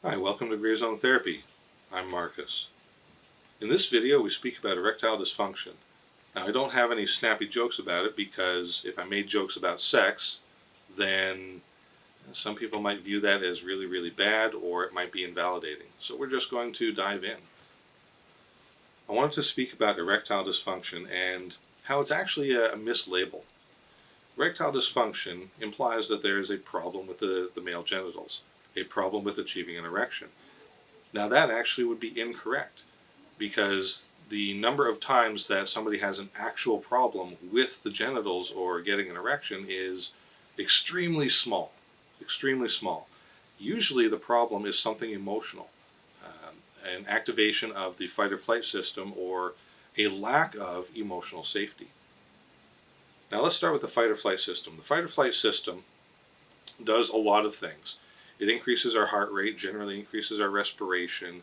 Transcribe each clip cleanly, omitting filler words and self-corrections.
Hi, welcome to Gray Zone Therapy. I'm Marcus. In this video we speak about erectile dysfunction. Now I don't have any snappy jokes about it because if I made jokes about sex, then some people might view that as really bad, or it might be invalidating. So we're just going to dive in. I wanted to speak about erectile dysfunction and how it's actually a mislabel. Erectile dysfunction implies that there is a problem with the male genitals, a problem with achieving an erection. Now that actually would be incorrect, because the number of times that somebody has an actual problem with the genitals or getting an erection is extremely small, extremely small. Usually the problem is something emotional, an activation of the fight or flight system or a lack of emotional safety. Now let's start with the fight or flight system. The fight or flight system does a lot of things. It increases our heart rate, generally increases our respiration.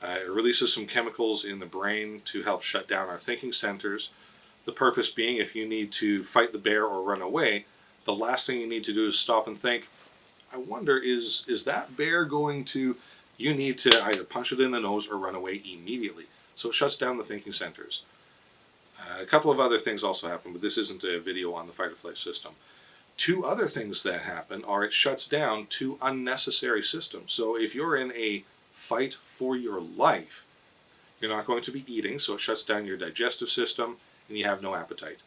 It releases some chemicals in the brain to help shut down our thinking centers. The purpose being, if you need to fight the bear or run away, the last thing you need to do is stop and think, I wonder, is that bear going to... You need to either punch it in the nose or run away immediately. So it shuts down the thinking centers. A couple of other things also happen, but this isn't a video on the fight or flight system. Two other things that happen are it shuts down two unnecessary systems. So if you're in a fight for your life, you're not going to be eating, so it shuts down your digestive system and you have no appetite.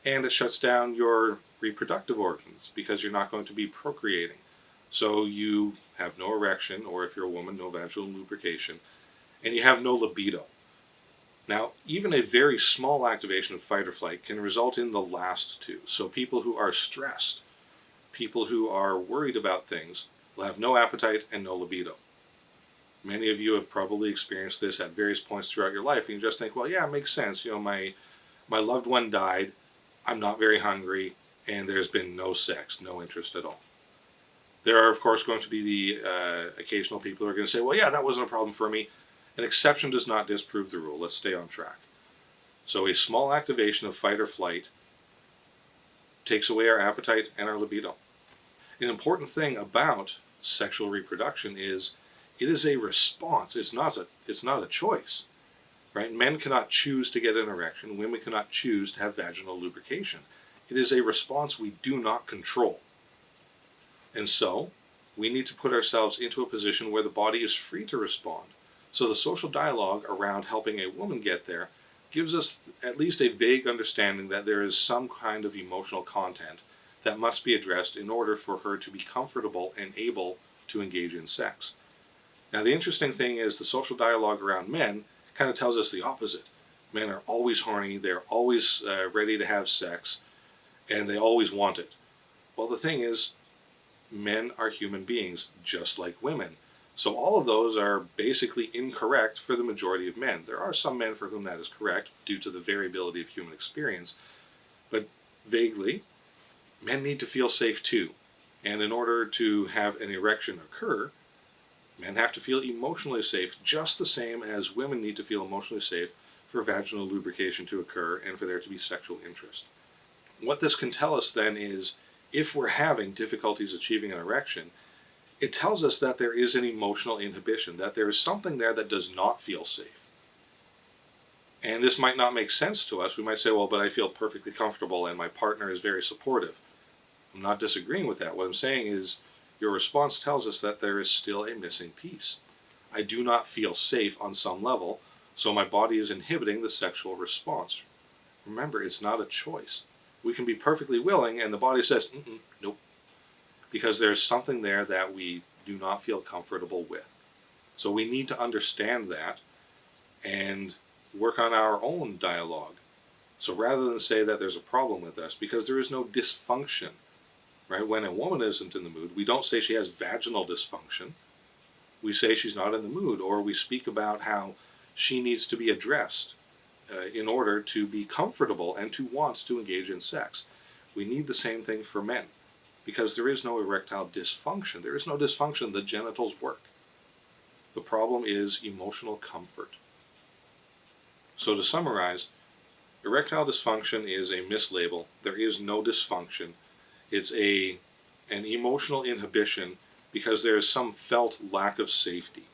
And it shuts down your reproductive organs because you're not going to be procreating. So you have no erection, or if you're a woman, no vaginal lubrication, and you have no libido. Now, even a very small activation of fight or flight can result in the last two. So people who are stressed, people who are worried about things, will have no appetite and no libido. Many of you have probably experienced this at various points throughout your life, and you just think, well, yeah, it makes sense. You know, my loved one died, I'm not very hungry, and there's been no sex, no interest at all. There are, of course, going to be the occasional people who are going to say, well, yeah, that wasn't a problem for me. An exception does not disprove the rule. Let's stay on track. So a small activation of fight or flight takes away our appetite and our libido. An important thing about sexual reproduction is it is a response. It's not a choice. Right? Men cannot choose to get an erection. Women cannot choose to have vaginal lubrication. It is a response we do not control. And so we need to put ourselves into a position where the body is free to respond. So the social dialogue around helping a woman get there gives us at least a vague understanding that there is some kind of emotional content that must be addressed in order for her to be comfortable and able to engage in sex. Now the interesting thing is the social dialogue around men kind of tells us the opposite. Men are always horny, they're always ready to have sex, and they always want it. Well, the thing is, men are human beings just like women. So all of those are basically incorrect for the majority of men. There are some men for whom that is correct due to the variability of human experience, but vaguely, men need to feel safe too. And in order to have an erection occur, men have to feel emotionally safe just the same as women need to feel emotionally safe for vaginal lubrication to occur and for there to be sexual interest. What this can tell us then is, if we're having difficulties achieving an erection, it tells us that there is an emotional inhibition, that there is something there that does not feel safe. And this might not make sense to us. We might say, well, but I feel perfectly comfortable and my partner is very supportive. I'm not disagreeing with that. What I'm saying is your response tells us that there is still a missing piece. I do not feel safe on some level, so my body is inhibiting the sexual response. Remember, it's not a choice. We can be perfectly willing and the body says, nope. Because there's something there that we do not feel comfortable with. So we need to understand that and work on our own dialogue. So rather than say that there's a problem with us, because there is no dysfunction, right? When a woman isn't in the mood, we don't say she has vaginal dysfunction. We say she's not in the mood, or we speak about how she needs to be addressed in order to be comfortable and to want to engage in sex. We need the same thing for men. Because there is no erectile dysfunction. There is no dysfunction. The genitals work. The problem is emotional comfort. So to summarize, erectile dysfunction is a mislabel. There is no dysfunction. It's an emotional inhibition because there is some felt lack of safety.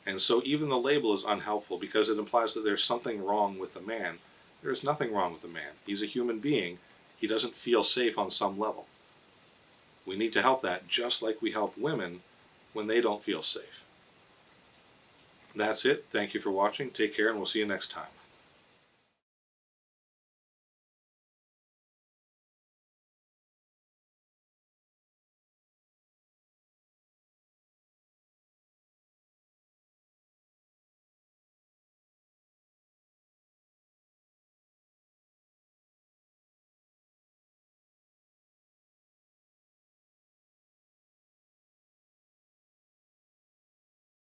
And so even the label is unhelpful because it implies that there's something wrong with the man. There is nothing wrong with the man. He's a human being. He doesn't feel safe on some level. We need to help that just like we help women when they don't feel safe. That's it. Thank you for watching. Take care, and we'll see you next time.